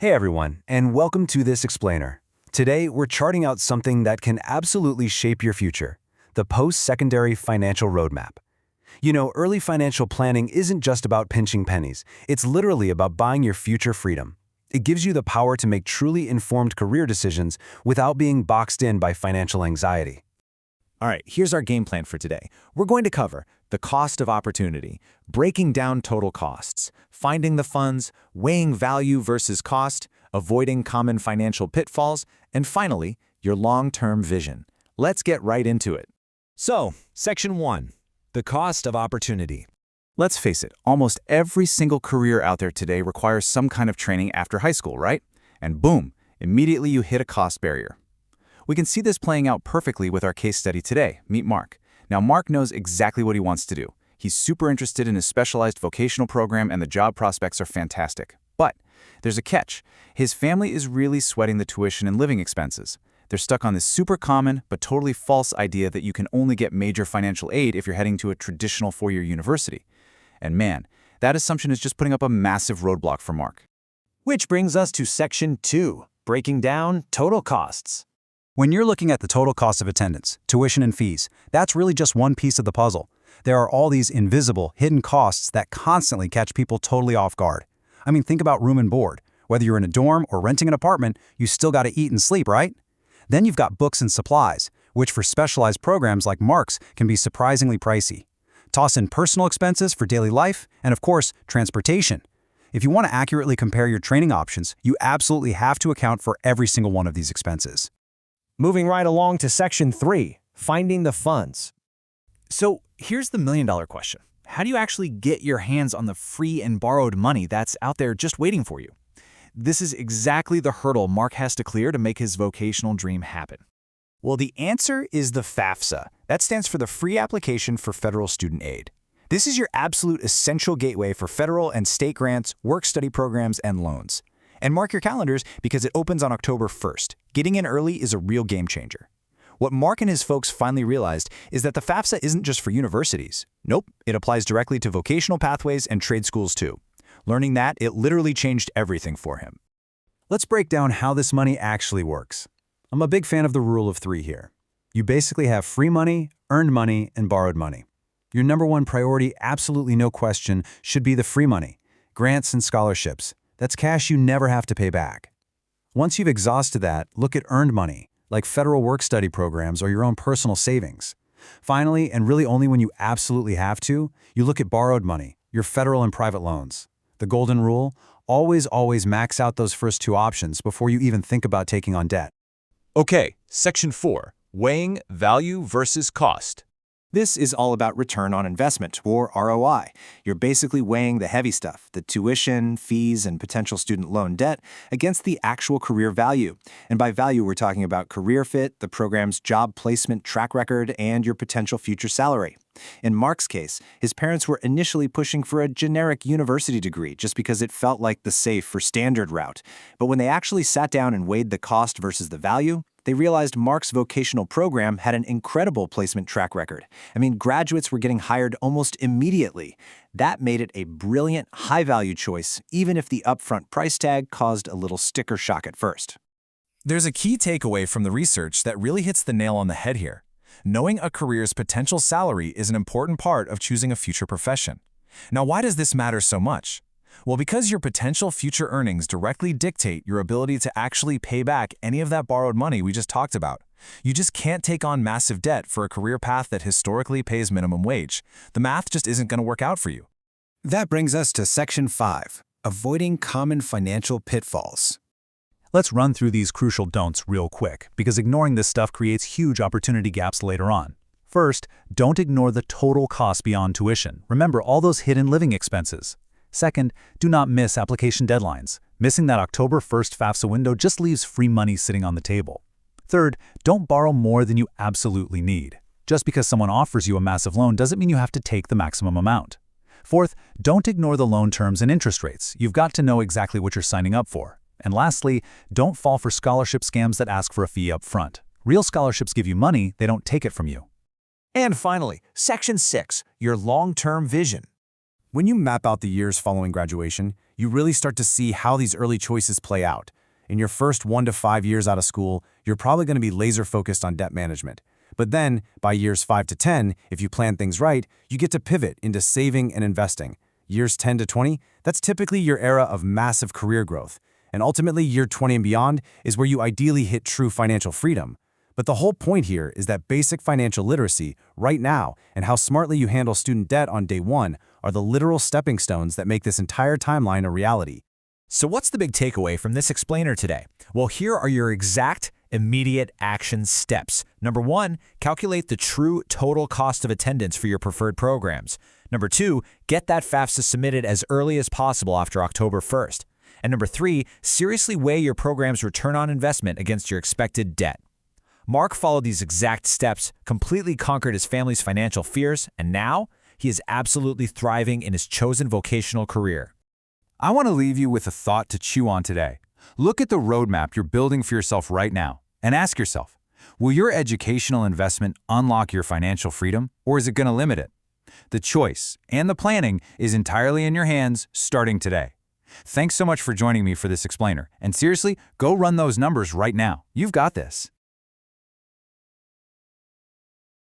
Hey everyone, and welcome to this explainer. Today, we're charting out something that can absolutely shape your future, the post-secondary financial roadmap. You know, early financial planning isn't just about pinching pennies. It's literally about buying your future freedom. It gives you the power to make truly informed career decisions without being boxed in by financial anxiety. All right, here's our game plan for today. We're going to cover the cost of opportunity, breaking down total costs, finding the funds, weighing value versus cost, avoiding common financial pitfalls, and finally, your long-term vision. Let's get right into it. So, Section 1. The cost of opportunity. Let's face it, almost every single career out there today requires some kind of training after high school, right? And boom, immediately you hit a cost barrier. We can see this playing out perfectly with our case study today. Meet Mark. Now, Mark knows exactly what he wants to do. He's super interested in his specialized vocational program and the job prospects are fantastic. But there's a catch. His family is really sweating the tuition and living expenses. They're stuck on this super common but totally false idea that you can only get major financial aid if you're heading to a traditional four-year university. And man, that assumption is just putting up a massive roadblock for Mark. Which brings us to Section 2. Breaking down total costs. When you're looking at the total cost of attendance, tuition and fees, that's really just one piece of the puzzle. There are all these invisible, hidden costs that constantly catch people totally off guard. I mean, think about room and board. Whether you're in a dorm or renting an apartment, you still got to eat and sleep, right? Then you've got books and supplies, which for specialized programs like Mark's can be surprisingly pricey. Toss in personal expenses for daily life, and of course, transportation. If you want to accurately compare your training options, you absolutely have to account for every single one of these expenses. Moving right along to Section 3. Finding the funds. So here's the million-dollar question. How do you actually get your hands on the free and borrowed money that's out there just waiting for you? This is exactly the hurdle Mark has to clear to make his vocational dream happen. Well, the answer is the FAFSA. That stands for the Free Application for Federal Student Aid. This is your absolute essential gateway for federal and state grants, work-study programs, and loans. And mark your calendars because it opens on October 1st. Getting in early is a real game changer. What Mark and his folks finally realized is that the FAFSA isn't just for universities. Nope, it applies directly to vocational pathways and trade schools too. Learning that, it literally changed everything for him. Let's break down how this money actually works. I'm a big fan of the rule of 3 here. You basically have free money, earned money, and borrowed money. Your number one priority, absolutely no question, should be the free money, grants and scholarships. That's cash you never have to pay back. Once you've exhausted that, look at earned money, like federal work-study programs or your own personal savings. Finally, and really only when you absolutely have to, you look at borrowed money, your federal and private loans. The golden rule, always max out those first 2 options before you even think about taking on debt. Okay, Section 4. Weighing value versus cost. This is all about return on investment, or ROI. You're basically weighing the heavy stuff, the tuition, fees, and potential student loan debt, against the actual career value. And by value, we're talking about career fit, the program's job placement track record, and your potential future salary. In Mark's case, his parents were initially pushing for a generic university degree just because it felt like the safe or standard route. But when they actually sat down and weighed the cost versus the value, they realized Mark's vocational program had an incredible placement track record. I mean, graduates were getting hired almost immediately. That made it a brilliant, high-value choice, even if the upfront price tag caused a little sticker shock at first. There's a key takeaway from the research that really hits the nail on the head here. Knowing a career's potential salary is an important part of choosing a future profession. Now, why does this matter so much? Well, because your potential future earnings directly dictate your ability to actually pay back any of that borrowed money we just talked about. You just can't take on massive debt for a career path that historically pays minimum wage. The math just isn't going to work out for you. That brings us to Section 5, avoiding common financial pitfalls. Let's run through these crucial don'ts real quick, because ignoring this stuff creates huge opportunity gaps later on. First, don't ignore the total cost beyond tuition. Remember all those hidden living expenses. Second, do not miss application deadlines. Missing that October 1st FAFSA window just leaves free money sitting on the table. Third, don't borrow more than you absolutely need. Just because someone offers you a massive loan doesn't mean you have to take the maximum amount. Fourth, don't ignore the loan terms and interest rates. You've got to know exactly what you're signing up for. And lastly, don't fall for scholarship scams that ask for a fee up front. Real scholarships give you money, they don't take it from you. And finally, Section 6. Your long-term vision. When you map out the years following graduation, you really start to see how these early choices play out. In your first 1 to 5 years out of school, you're probably going to be laser-focused on debt management. But then, by years 5 to 10, if you plan things right, you get to pivot into saving and investing. Years 10 to 20, that's typically your era of massive career growth. And ultimately, year 20 and beyond is where you ideally hit true financial freedom. But the whole point here is that basic financial literacy, right now, and how smartly you handle student debt on day one are the literal stepping stones that make this entire timeline a reality. So what's the big takeaway from this explainer today? Well, here are your exact, immediate action steps. Number 1, calculate the true total cost of attendance for your preferred programs. Number 2, get that FAFSA submitted as early as possible after October 1st. And number 3, seriously weigh your program's return on investment against your expected debt. Mark followed these exact steps, completely conquered his family's financial fears, and now he is absolutely thriving in his chosen vocational career. I want to leave you with a thought to chew on today. Look at the roadmap you're building for yourself right now and ask yourself, will your educational investment unlock your financial freedom, or is it going to limit it? The choice and the planning is entirely in your hands starting today. Thanks so much for joining me for this explainer, and seriously, go run those numbers right now. You've got this.